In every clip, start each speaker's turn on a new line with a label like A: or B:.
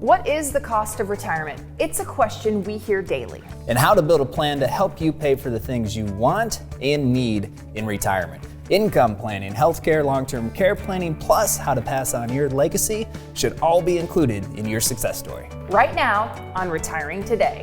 A: What is the cost of retirement? It's a question we hear daily.
B: And how to build a plan to help you pay for the things you want and need in retirement. Income planning, healthcare, long-term care planning, plus how to pass on your legacy should all be included in your success story.
A: Right now on Retiring Today.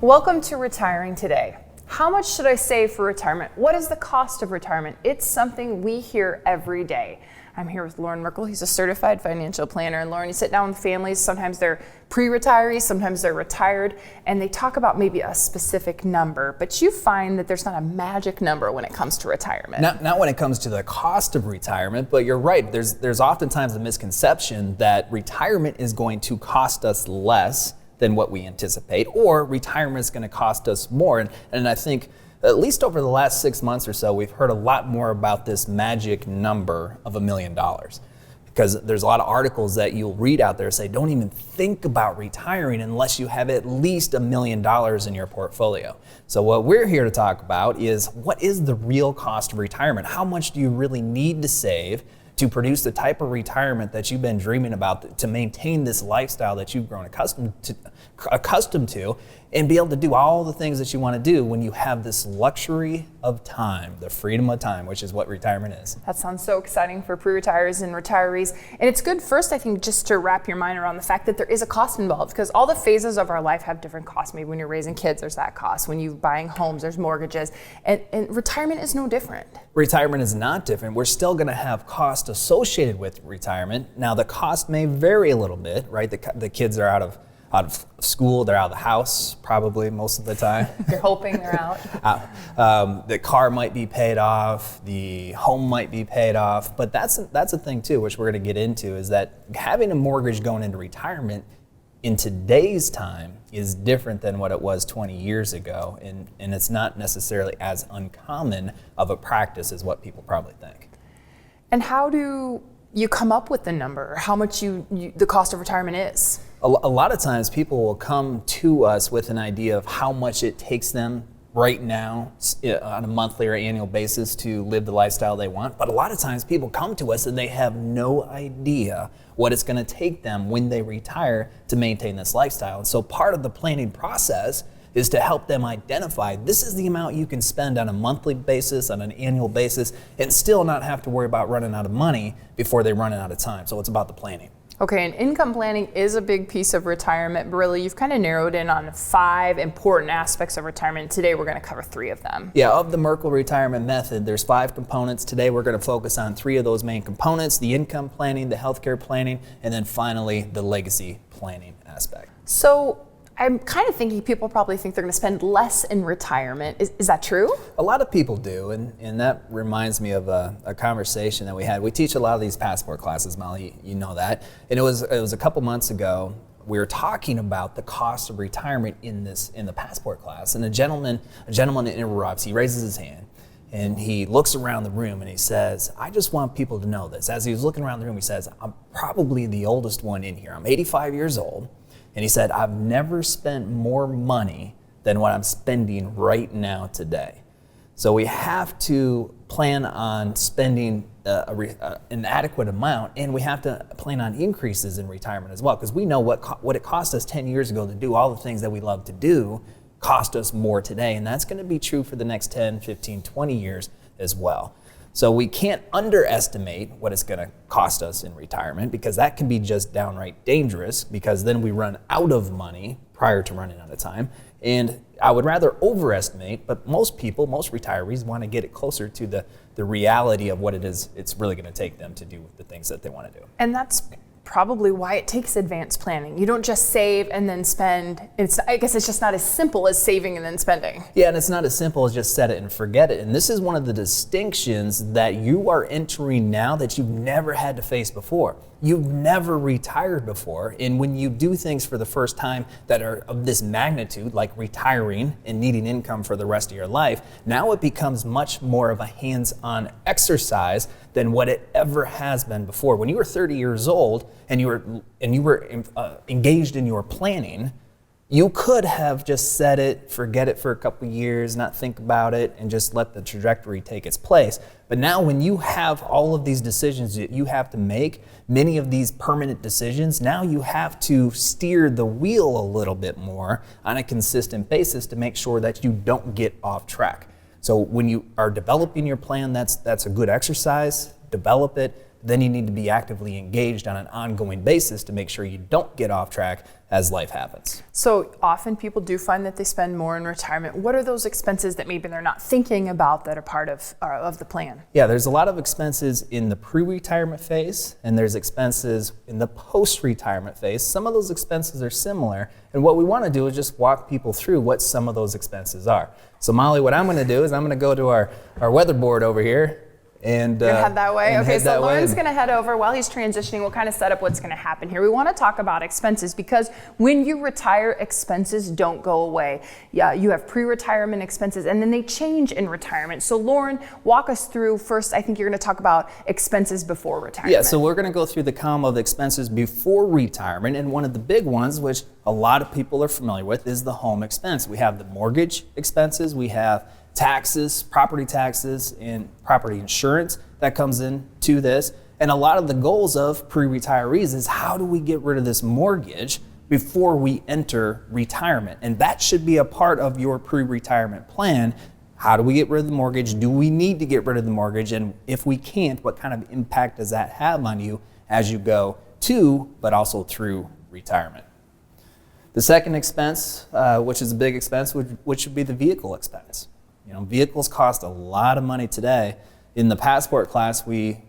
A: Welcome to Retiring Today. How much should I save for retirement? What is the cost of retirement? It's something we hear every day. I'm here with Loren Merkle. He's a certified financial planner. And Loren, you sit down with families. Sometimes they're pre-retirees, sometimes they're retired, and they talk about maybe a specific number. But you find that there's not a magic number when it comes to retirement.
B: Not when it comes to the cost of retirement, but you're right. There's oftentimes a misconception that retirement is going to cost us less than what we anticipate, or retirement is going to cost us more. And I think at least over the last 6 months or so, we've heard a lot more about this magic number of $1 million. Because there's a lot of articles that you'll read out there say, don't even think about retiring unless you have at least $1 million in your portfolio. So what we're here to talk about is, what is the real cost of retirement? How much do you really need to save to produce the type of retirement that you've been dreaming about, to maintain this lifestyle that you've grown accustomed to, and be able to do all the things that you want to do when you have this luxury of time, the freedom of time, which is what retirement is.
A: That sounds so exciting for pre-retirees and retirees. And it's good first, I think, just to wrap your mind around the fact that there is a cost involved, because all the phases of our life have different costs. Maybe when you're raising kids, there's that cost. When you're buying homes, there's mortgages. And retirement is no different. Retirement
B: is not different. We're still going to have costs associated with retirement. Now, the cost may vary a little bit, right? The kids are out of school, they're out of the house probably most of the time.
A: You're hoping they're out.
B: The car might be paid off, the home might be paid off, but that's a thing too, which we're going to get into, is that having a mortgage going into retirement in today's time is different than what it was 20 years ago, and it's not necessarily as uncommon of a practice as what people probably think.
A: And how do you come up with the number, how much the cost of retirement is?
B: A lot of times people will come to us with an idea of how much it takes them right now on a monthly or annual basis to live the lifestyle they want. But a lot of times people come to us and they have no idea what it's going to take them when they retire to maintain this lifestyle. And so part of the planning process is to help them identify, this is the amount you can spend on a monthly basis, on an annual basis, and still not have to worry about running out of money before they run out of time. So it's about the planning.
A: Okay, and income planning is a big piece of retirement. But really, you've kind of narrowed in on 5 important aspects of retirement. Today, we're going to cover 3 of them.
B: Yeah, of the Merkle retirement method, there's 5 components. Today, we're going to focus on 3 of those main components: the income planning, the healthcare planning, and then finally, the legacy planning aspect.
A: So I'm kind of thinking people probably think they're going to spend less in retirement. Is that true?
B: A lot of people do, and that reminds me of a conversation that we had. We teach a lot of these passport classes, Molly, you know that. And it was a couple months ago. We were talking about the cost of retirement in the passport class, and a gentleman interrupts. He raises his hand, and he looks around the room, and he says, "I just want people to know this." As he was looking around the room, he says, "I'm probably the oldest one in here. I'm 85 years old." And he said, "I've never spent more money than what I'm spending right now today." So we have to plan on spending an adequate amount, and we have to plan on increases in retirement as well, because we know what it cost us 10 years ago to do all the things that we love to do cost us more today, and that's going to be true for the next 10, 15, 20 years as well. So we can't underestimate what it's going to cost us in retirement, because that can be just downright dangerous, because then we run out of money prior to running out of time. And I would rather overestimate, but most retirees want to get it closer to the reality of what it is it's really going to take them to do the things that they want to do.
A: And that's probably why it takes advanced planning. You don't just save and then spend. I guess it's just not as simple as saving and then spending.
B: Yeah, and it's not as simple as just set it and forget it. And this is one of the distinctions that you are entering now that you've never had to face before. You've never retired before, and when you do things for the first time that are of this magnitude, like retiring and needing income for the rest of your life, now it becomes much more of a hands-on exercise than what it ever has been before. When you were 30 years old and you were engaged in your planning, You could have just set it, forget it for a couple years, not think about it, and just let the trajectory take its place. But now when you have all of these decisions that you have to make, many of these permanent decisions, now you have to steer the wheel a little bit more on a consistent basis to make sure that you don't get off track. So when you are developing your plan, that's a good exercise. Develop it. Then you need to be actively engaged on an ongoing basis to make sure you don't get off track as life happens.
A: So often people do find that they spend more in retirement. What are those expenses that maybe they're not thinking about that are part of the plan?
B: Yeah, there's a lot of expenses in the pre-retirement phase, and there's expenses in the post-retirement phase. Some of those expenses are similar, and what we want to do is just walk people through what some of those expenses are. So Molly, what I'm going to do is I'm going to go to our weather board over here. And
A: you're gonna head that way? Okay, so Loren's
B: way.
A: gonna head over. While he's transitioning, we'll kind of set up what's gonna happen here. We wanna talk about expenses because when you retire, expenses don't go away. Yeah, you have pre-retirement expenses and then they change in retirement. So Loren, walk us through first. I think you're gonna talk about expenses before retirement.
B: Yeah, so we're gonna go through the column of expenses before retirement, and one of the big ones, which a lot of people are familiar with, is the home expense. We have the mortgage expenses, we have taxes, property taxes, and property insurance that comes into this. And a lot of the goals of pre-retirees is how do we get rid of this mortgage before we enter retirement? And that should be a part of your pre-retirement plan. How do we get rid of the mortgage? Do we need to get rid of the mortgage? And if we can't, what kind of impact does that have on you as you go to, but also through retirement? The second expense, which is a big expense, which would be the vehicle expense. You know, vehicles cost a lot of money today. In the passport class, we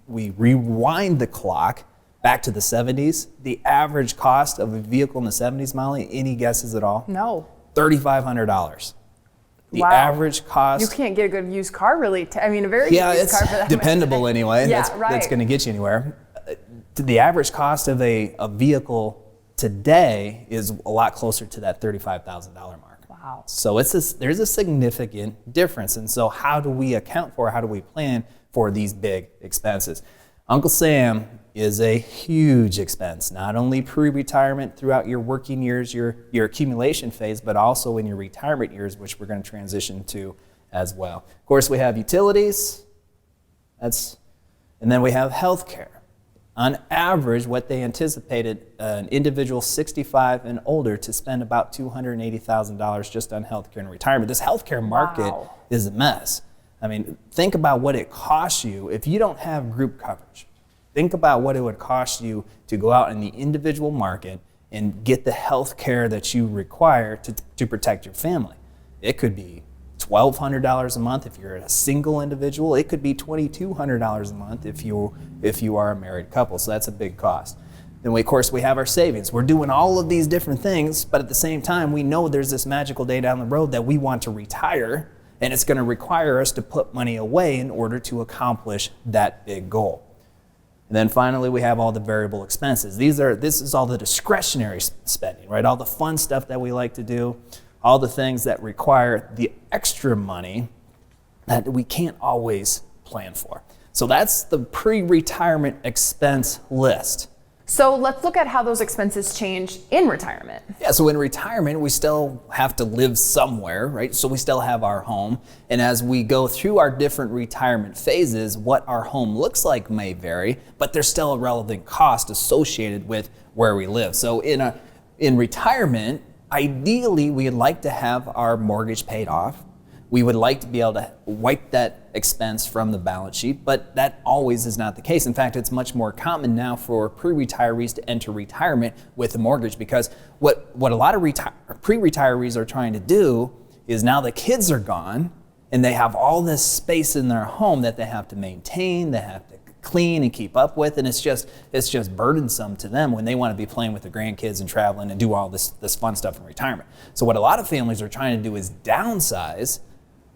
B: rewind the clock back to the 70s. The average cost of a vehicle in the 70s, Molly, any guesses at all?
A: No.
B: $3,500. The
A: Wow.
B: average cost.
A: You can't get a good used car really. A very
B: Yeah,
A: good used car for that
B: it's dependable
A: much.
B: anyway.
A: Yeah,
B: that's
A: right.
B: going to get you anywhere. The average cost of a vehicle today is a lot closer to that $35,000 mark.
A: Wow.
B: So there's a significant difference. And so how do we account for, how do we plan for these big expenses? Uncle Sam is a huge expense, not only pre-retirement throughout your working years, your accumulation phase, but also in your retirement years, which we're going to transition to as well. Of course, we have utilities, and then we have health care. On average, what they anticipated an individual 65 and older to spend about $280,000 just on healthcare and retirement. This healthcare market
A: Wow.
B: is a mess. I mean, think about what it costs you if you don't have group coverage. Think about what it would cost you to go out in the individual market and get the healthcare that you require to protect your family. It could be $1,200 a month if you're a single individual. It could be $2,200 a month if you are a married couple. So that's a big cost. Then of course we have our savings. We're doing all of these different things, but at the same time we know there's this magical day down the road that we want to retire, and it's going to require us to put money away in order to accomplish that big goal. And then finally we have all the variable expenses. This is all the discretionary spending, right? All the fun stuff that we like to do. All the things that require the extra money that we can't always plan for. So that's the pre-retirement expense list.
A: So let's look at how those expenses change in retirement.
B: Yeah, so in retirement, we still have to live somewhere, right? So we still have our home. And as we go through our different retirement phases, what our home looks like may vary, but there's still a relevant cost associated with where we live. So in retirement, ideally, we'd like to have our mortgage paid off. We would like to be able to wipe that expense from the balance sheet, but that always is not the case. In fact, it's much more common now for pre-retirees to enter retirement with a mortgage, because what a lot of pre-retirees are trying to do is now the kids are gone and they have all this space in their home that they have to maintain, they have to clean and keep up with, and it's just burdensome to them when they want to be playing with their grandkids and traveling and do all this fun stuff in retirement. So what a lot of families are trying to do is downsize,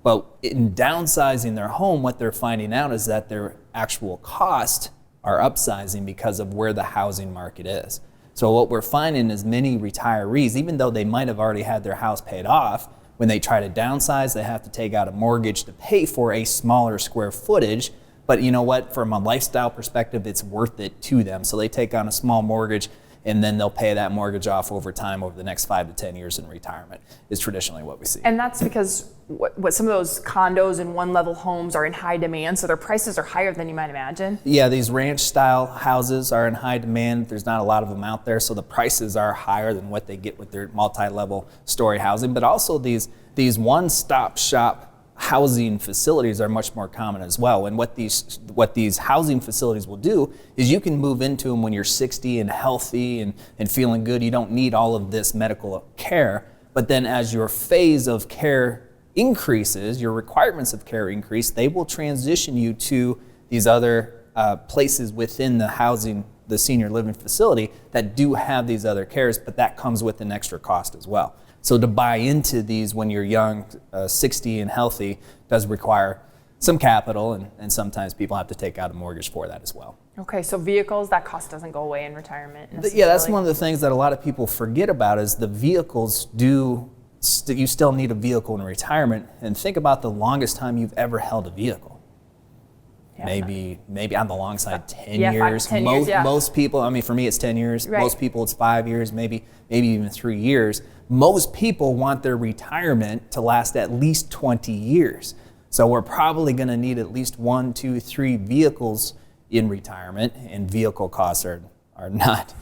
B: but in downsizing their home, what they're finding out is that their actual costs are upsizing because of where the housing market is. So what we're finding is many retirees, even though they might have already had their house paid off, when they try to downsize, they have to take out a mortgage to pay for a smaller square footage. But you know what? From a lifestyle perspective, it's worth it to them. So they take on a small mortgage and then they'll pay that mortgage off over time over the next 5 to 10 years in retirement is traditionally what we see.
A: And that's because what some of those condos and one-level homes are in high demand, so their prices are higher than you might imagine.
B: Yeah, these ranch-style houses are in high demand. There's not a lot of them out there, so the prices are higher than what they get with their multi-level story housing. But also these one-stop shop housing facilities are much more common as well. And what these housing facilities will do is you can move into them when you're 60 and healthy and feeling good. You don't need all of this medical care. But then as your phase of care increases, your requirements of care increase, they will transition you to these other places within the senior living facility that do have these other cares, but that comes with an extra cost as well. So to buy into these when you're young, 60 and healthy, does require some capital, and sometimes people have to take out a mortgage for that as well.
A: Okay, so vehicles, that cost doesn't go away in retirement necessarily.
B: Yeah, that's one of the things that a lot of people forget about is the vehicles you still need a vehicle in retirement. And think about the longest time you've ever held a vehicle. Yeah. Maybe on the long side, 10 years.
A: 10 years, yeah.
B: Most people, I mean, for me, it's 10 years.
A: Right.
B: Most people, it's 5 years, maybe even 3 years. Most people want their retirement to last at least 20 years. So we're probably going to need at least 1, 2, 3 vehicles in retirement, and vehicle costs are not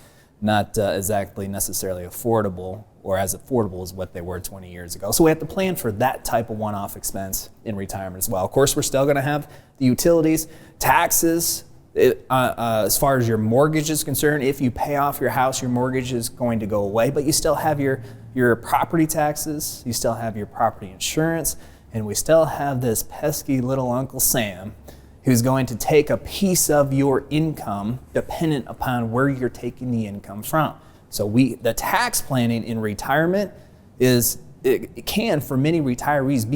B: exactly necessarily affordable, or as affordable as what they were 20 years ago. So we have to plan for that type of one-off expense in retirement as well. Of course, we're still going to have the utilities, taxes. As far as your mortgage is concerned, if you pay off your house, your mortgage is going to go away, but you still have your property taxes, you still have your property insurance, and we still have this pesky little Uncle Sam who's going to take a piece of your income dependent upon where you're taking the income from. So the tax planning in retirement it can, for many retirees,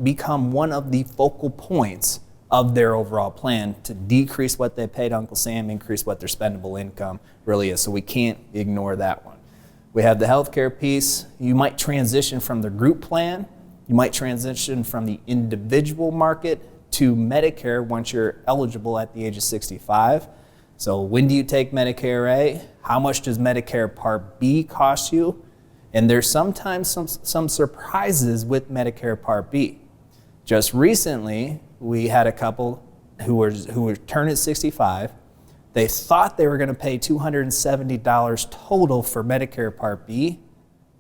B: become one of the focal points of their overall plan to decrease what they pay to Uncle Sam, increase what their spendable income really is. So we can't ignore that one. We have the healthcare piece. You might transition from the group plan. You might transition from the individual market to Medicare once you're eligible at the age of 65. So when do you take Medicare A? How much does Medicare Part B cost you? And there's sometimes some surprises with Medicare Part B. Just recently, we had a couple who were turning 65. They thought they were going to pay $270 total for Medicare Part B.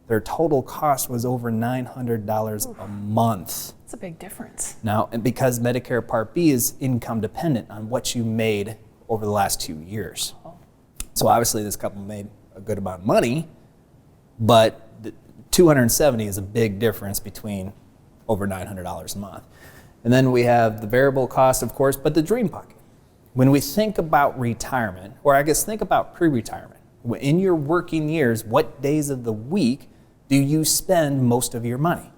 B: Their total cost was over $900 a month.
A: That's a big difference.
B: Now, and because Medicare Part B is income dependent on what you made over the last 2 years. So obviously this couple made a good amount of money, but the $270 is a big difference between over $900 a month. And then we have the variable cost, of course, but the dream bucket. When we think about retirement, or I guess think about pre-retirement, in your working years, what days of the week do you spend most of your money?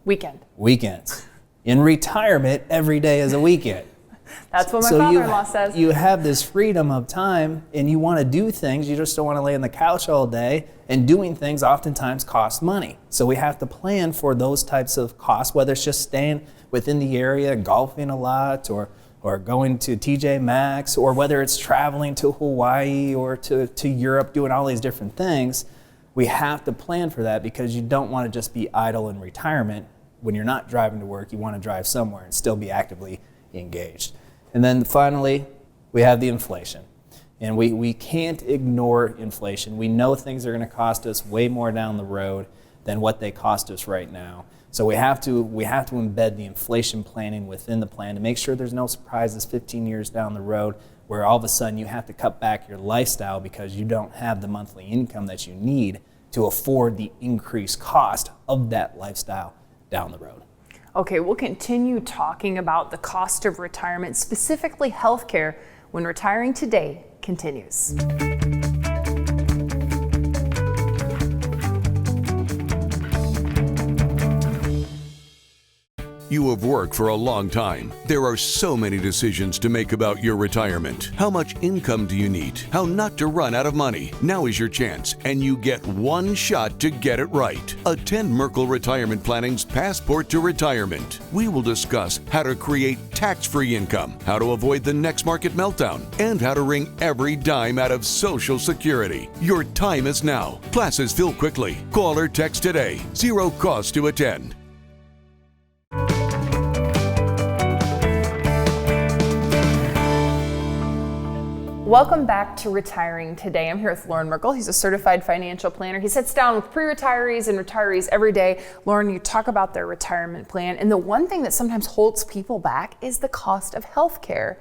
B: Weekends. In retirement, every day is a weekend.
A: That's what my father-in-law says.
B: You have this freedom of time and you want to do things. You just don't want to lay on the couch all day, and doing things oftentimes costs money. So we have to plan for those types of costs, whether it's just staying within the area, golfing a lot, or going to TJ Maxx, or whether it's traveling to Hawaii or to Europe, doing all these different things. We have to plan for that because you don't want to just be idle in retirement. When you're not driving to work, you want to drive somewhere and still be actively engaged. And then finally, we have the inflation. And we can't ignore inflation. We know things are going to cost us way more down the road than what they cost us right now. So we have to embed the inflation planning within the plan to make sure there's no surprises 15 years down the road where all of a sudden you have to cut back your lifestyle because you don't have the monthly income that you need to afford the increased cost of that lifestyle down the road.
A: Okay, we'll continue talking about the cost of retirement, specifically healthcare, when Retiring Today continues.
C: You have worked for a long time. There are so many decisions to make about your retirement. How much income do you need? How not to run out of money? Now is your chance, and you get one shot to get it right. Attend Merkle Retirement Planning's Passport to Retirement. We will discuss how to create tax-free income, how to avoid the next market meltdown, and how to wring every dime out of Social Security. Your time is now. Classes fill quickly. Call or text today. Zero cost to attend.
A: Welcome back to Retiring Today. I'm here with Loren Merkle. He's a certified financial planner. He sits down with pre-retirees and retirees every day. Loren, you talk about their retirement plan, and the one thing that sometimes holds people back is the cost of health care.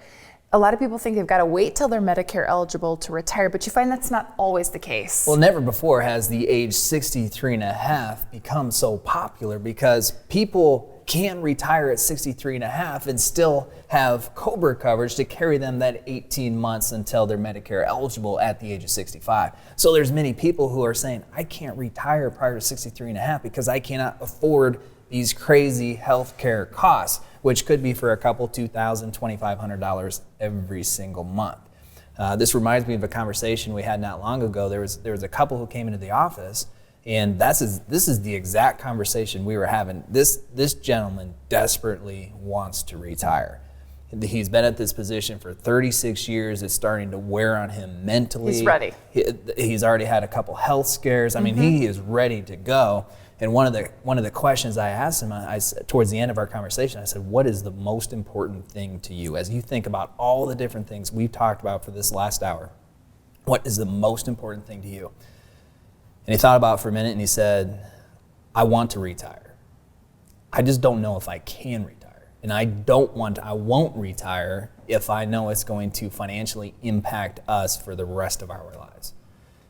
A: A lot of people think they've got to wait till they're Medicare eligible to retire, but you find that's not always the case.
B: Well, never before has the age 63 and a half become so popular, because people can retire at 63 and a half and still have COBRA coverage to carry them that 18 months until they're Medicare eligible at the age of 65. So there's many people who are saying, I can't retire prior to 63 and a half because I cannot afford these crazy health care costs, which could be for a couple $2,000, $2,500 every single month. This reminds me of a conversation we had not long ago. There was a couple who came into the office, and this is the exact conversation we were having. This gentleman desperately wants to retire. He's been at this position for 36 years. It's starting to wear on him mentally.
A: He's ready.
B: He's already had a couple health scares. I mean, he is ready to go. And one of the questions I asked him, towards the end of our conversation, I said, what is the most important thing to you? As you think about all the different things we've talked about for this last hour, what is the most important thing to you? And he thought about it for a minute, and he said, I want to retire. I just don't know if I can retire. And I won't retire if I know it's going to financially impact us for the rest of our lives.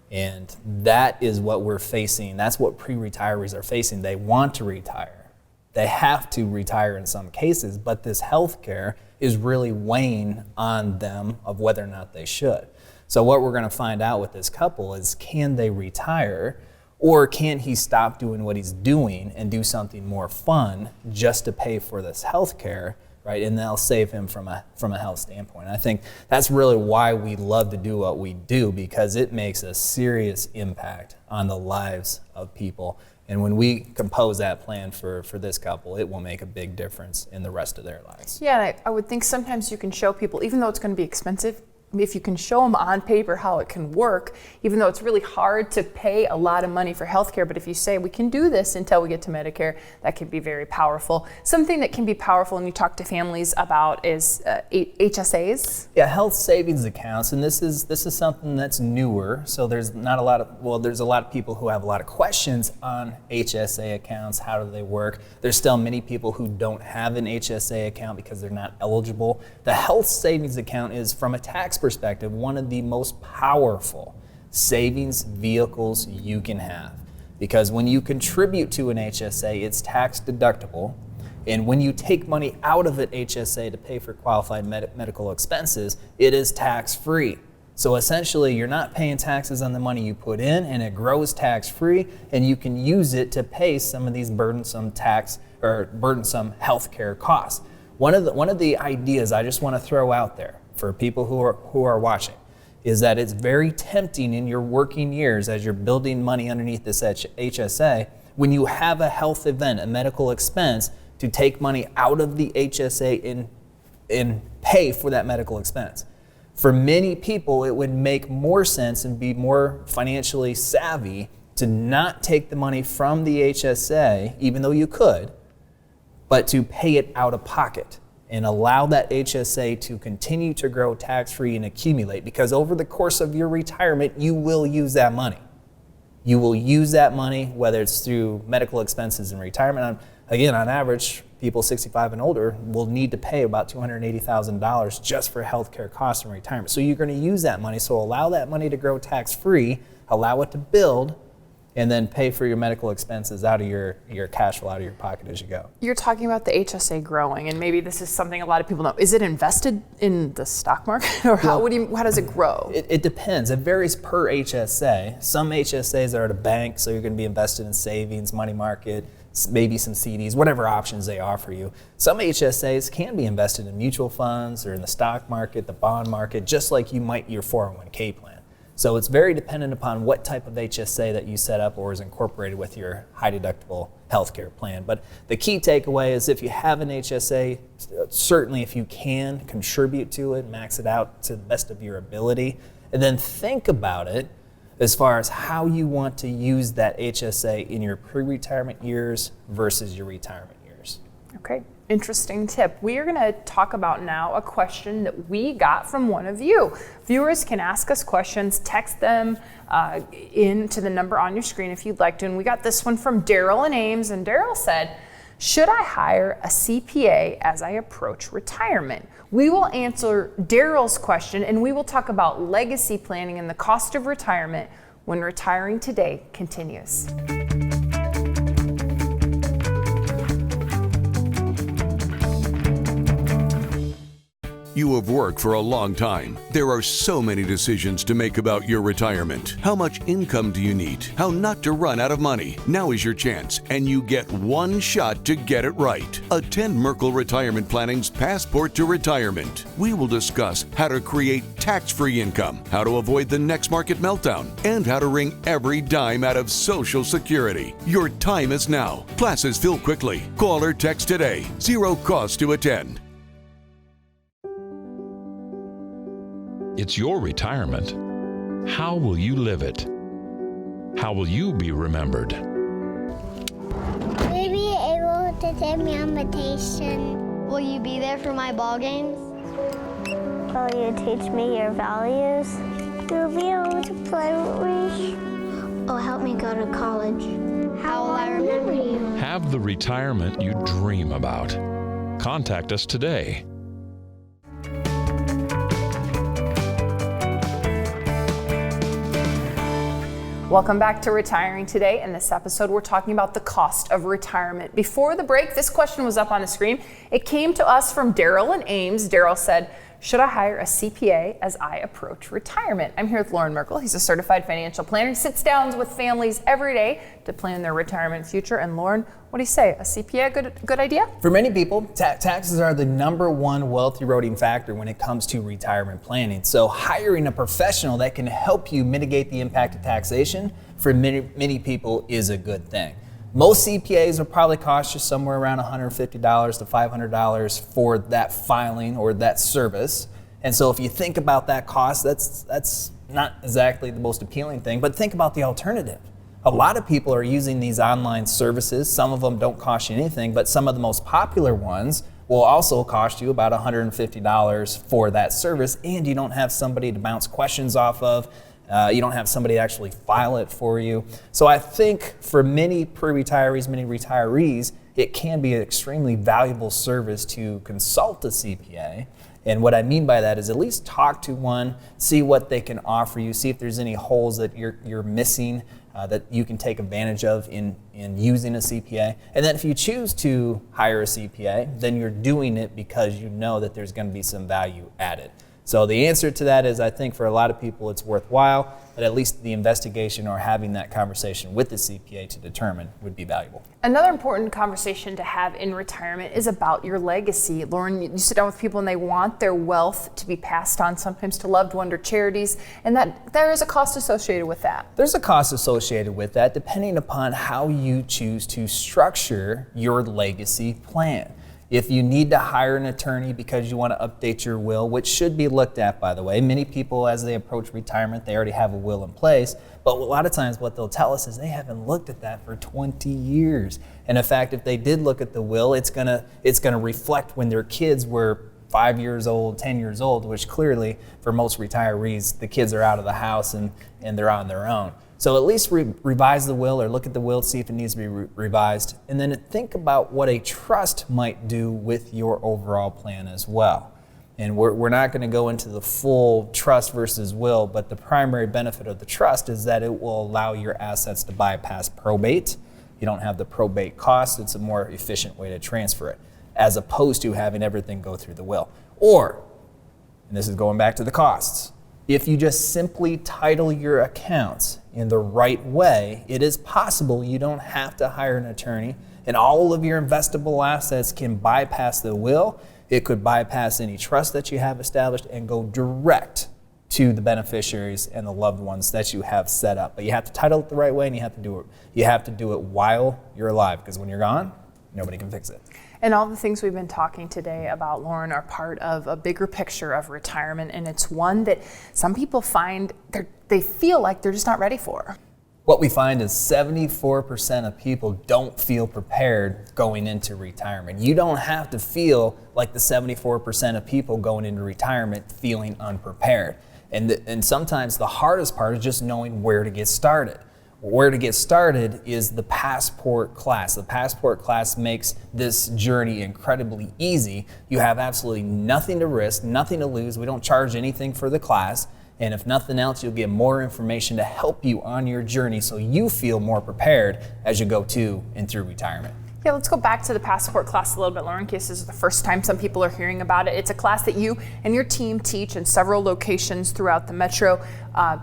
B: And that is what we're facing. That's what pre-retirees are facing. They want to retire. They have to retire in some cases, but this health care is really weighing on them of whether or not they should. So what we're going to find out with this couple is, can they retire, or can he stop doing what he's doing and do something more fun just to pay for this health care, right? And they'll save him from a health standpoint. I think that's really why we love to do what we do, because it makes a serious impact on the lives of people. And when we compose that plan for this couple, it will make a big difference in the rest of their lives.
A: Yeah, and I would think sometimes you can show people, even though it's going to be expensive, if you can show them on paper how it can work, even though it's really hard to pay a lot of money for healthcare, but if you say we can do this until we get to Medicare, that can be very powerful. Something that can be powerful, and you talk to families about, is HSAs.
B: Yeah, health savings accounts, and this is something that's newer. So there's a lot of people who have a lot of questions on HSA accounts. How do they work? There's still many people who don't have an HSA account because they're not eligible. The health savings account is, from a tax perspective, one of the most powerful savings vehicles you can have, because when you contribute to an HSA, it's tax deductible, and when you take money out of an HSA to pay for qualified medical expenses, it is tax free. So essentially, you're not paying taxes on the money you put in, and it grows tax free, and you can use it to pay some of these burdensome healthcare costs. One of the ideas I just want to throw out there for people who are watching is that it's very tempting in your working years, as you're building money underneath this HSA, when you have a health event, a medical expense, to take money out of the HSA and pay for that medical expense. For many people, it would make more sense and be more financially savvy to not take the money from the HSA, even though you could, but to pay it out of pocket and allow that HSA to continue to grow tax-free and accumulate, because over the course of your retirement, you will use that money. You will use that money, whether it's through medical expenses and retirement. Again, on average, people 65 and older will need to pay about $280,000 just for healthcare costs in retirement. So you're going to use that money, so allow that money to grow tax-free, allow it to build, and then pay for your medical expenses out of your cash flow, out of your pocket as you go.
A: You're talking about the HSA growing, and maybe this is something a lot of people know. Is it invested in the stock market, or how does it grow?
B: It depends. It varies per HSA. Some HSAs are at a bank, so you're going to be invested in savings, money market, maybe some CDs, whatever options they offer you. Some HSAs can be invested in mutual funds or in the stock market, the bond market, just like you might your 401k plan. So it's very dependent upon what type of HSA that you set up or is incorporated with your high deductible healthcare plan. But the key takeaway is if you have an HSA, certainly if you can, contribute to it, max it out to the best of your ability, and then think about it as far as how you want to use that HSA in your pre-retirement years versus your retirement years.
A: Okay, interesting tip. We are going to talk about now a question that we got from one of you. Viewers can ask us questions, text them into the number on your screen if you'd like to. And we got this one from Daryl in Ames, and Daryl said, should I hire a CPA as I approach retirement? We will answer Daryl's question, and we will talk about legacy planning and the cost of retirement when Retiring Today continues.
C: You have worked for a long time. There are so many decisions to make about your retirement. How much income do you need? How not to run out of money? Now is your chance, and you get one shot to get it right. Attend Merkle Retirement Planning's Passport to Retirement. We will discuss how to create tax-free income, how to avoid the next market meltdown, and how to wring every dime out of Social Security. Your time is now. Classes fill quickly. Call or text today. Zero cost to attend.
D: It's your retirement. How will you live it? How will you be remembered?
E: Will you be able to take me on vacation? Will you be there for my ball games? Will you teach me your values? Will you be able to play with me? Oh, help me go to college. How will I remember you?
D: Have the retirement you dream about. Contact us today.
A: Welcome back to Retiring Today. In this episode, we're talking about the cost of retirement. Before the break, this question was up on the screen. It came to us from Daryl in Ames. Daryl said, should I hire a CPA as I approach retirement? I'm here with Loren Merkle. He's a certified financial planner. He sits down with families every day to plan their retirement future. And Loren, what do you say? A CPA, good idea?
B: For many people, taxes are the number one wealth eroding factor when it comes to retirement planning. So hiring a professional that can help you mitigate the impact of taxation for many people is a good thing. Most CPAs will probably cost you somewhere around $150 to $500 for that filing or that service. And so if you think about that cost, that's not exactly the most appealing thing, but think about the alternative. A lot of people are using these online services. Some of them don't cost you anything, but some of the most popular ones will also cost you about $150 for that service, and you don't have somebody to bounce questions off of. You don't have somebody to actually file it for you. So I think for many pre-retirees, many retirees, it can be an extremely valuable service to consult a CPA. And what I mean by that is at least talk to one, see what they can offer you, see if there's any holes that you're missing that you can take advantage of in using a CPA. And then if you choose to hire a CPA, then you're doing it because you know that there's going to be some value added. So the answer to that is, I think for a lot of people it's worthwhile, but at least the investigation or having that conversation with the CPA to determine would be valuable.
A: Another important conversation to have in retirement is about your legacy. Loren, you sit down with people and they want their wealth to be passed on sometimes to loved ones or charities, and that there is a cost associated with that.
B: There's a cost associated with that depending upon how you choose to structure your legacy plan. If you need to hire an attorney because you want to update your will, which should be looked at, by the way. Many people, as they approach retirement, they already have a will in place. But a lot of times what they'll tell us is they haven't looked at that for 20 years. And in fact, if they did look at the will, it's gonna reflect when their kids were 5 years old, 10 years old, which clearly for most retirees, the kids are out of the house and they're on their own. So at least revise the will or look at the will, see if it needs to be revised. And then think about what a trust might do with your overall plan as well. And we're not going to go into the full trust versus will, but the primary benefit of the trust is that it will allow your assets to bypass probate. You don't have the probate costs. It's a more efficient way to transfer it, as opposed to having everything go through the will. Or, and this is going back to the costs, if you just simply title your accounts in the right way, it is possible you don't have to hire an attorney and all of your investable assets can bypass the will. It could bypass any trust that you have established and go direct to the beneficiaries and the loved ones that you have set up. But you have to title it the right way, and you have to do it while you're alive, because when you're gone, nobody can fix it.
A: And all the things we've been talking today about, Loren, are part of a bigger picture of retirement, and it's one that some people find they feel like they're just not ready for.
B: What we find is 74% of people don't feel prepared going into retirement. You don't have to feel like the 74% of people going into retirement feeling unprepared. And sometimes the hardest part is just knowing where to get started. Where to get started is the Passport class. The Passport class makes this journey incredibly easy. You have absolutely nothing to risk, nothing to lose. We don't charge anything for the class. And if nothing else, you'll get more information to help you on your journey so you feel more prepared as you go to and through retirement.
A: Yeah, let's go back to the Passport class a little bit, Loren, in case this is the first time some people are hearing about it. It's a class that you and your team teach in several locations throughout the metro.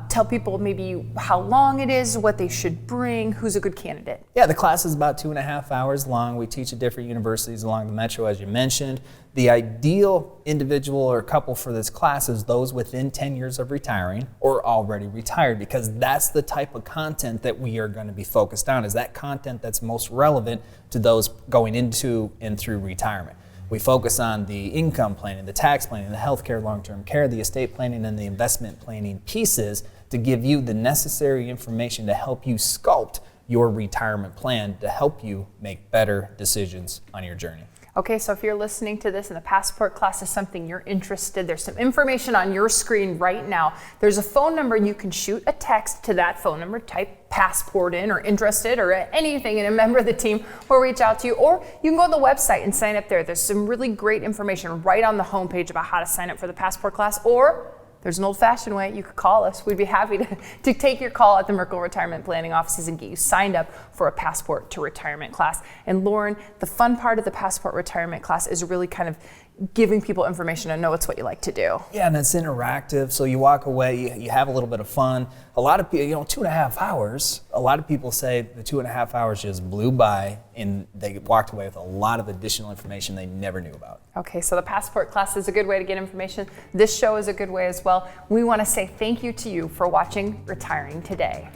A: Tell people maybe how long it is, what they should bring, who's a good candidate.
B: Yeah, the class is about 2.5 hours long. We teach at different universities along the metro, as you mentioned. The ideal individual or couple for this class is those within 10 years of retiring or already retired, because that's the type of content that we are going to be focused on, is that content that's most relevant to those going into and through retirement. We focus on the income planning, the tax planning, the healthcare, long-term care, the estate planning, and the investment planning pieces to give you the necessary information to help you sculpt your retirement plan to help you make better decisions on your journey.
A: Okay, so if you're listening to this and the Passport class is something you're interested, there's some information on your screen right now. There's a phone number. You can shoot a text to that phone number, type Passport in or interested or anything, and a member of the team will reach out to you. Or you can go to the website and sign up there. There's some really great information right on the homepage about how to sign up for the Passport class. Or there's an old-fashioned way. You could call us. We'd be happy to take your call at the Merkle Retirement Planning offices and get you signed up for a Passport to Retirement class. And Loren, the fun part of the Passport Retirement class is really kind of giving people information and know it's what you like to do.
B: Yeah, and it's interactive, so you walk away, you have a little bit of fun. A lot of people, 2.5 hours, a lot of people say the 2.5 hours just blew by and they walked away with a lot of additional information they never knew about.
A: Okay, so the Passport class is a good way to get information. This show is a good way as well. We want to say thank you to you for watching Retiring Today.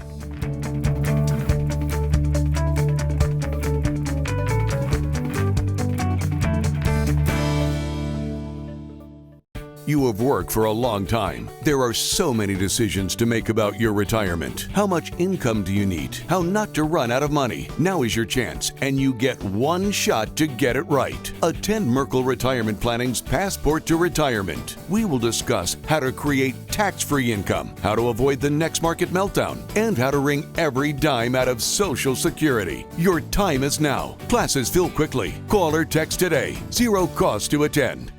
C: You have worked for a long time. There are so many decisions to make about your retirement. How much income do you need? How not to run out of money? Now is your chance, and you get one shot to get it right. Attend Merkle Retirement Planning's Passport to Retirement. We will discuss how to create tax-free income, how to avoid the next market meltdown, and how to wring every dime out of Social Security. Your time is now. Classes fill quickly. Call or text today. Zero cost to attend.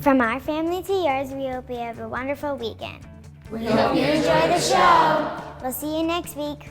E: From our family to yours, we hope you have a wonderful weekend. We hope you enjoy the show. We'll see you next week.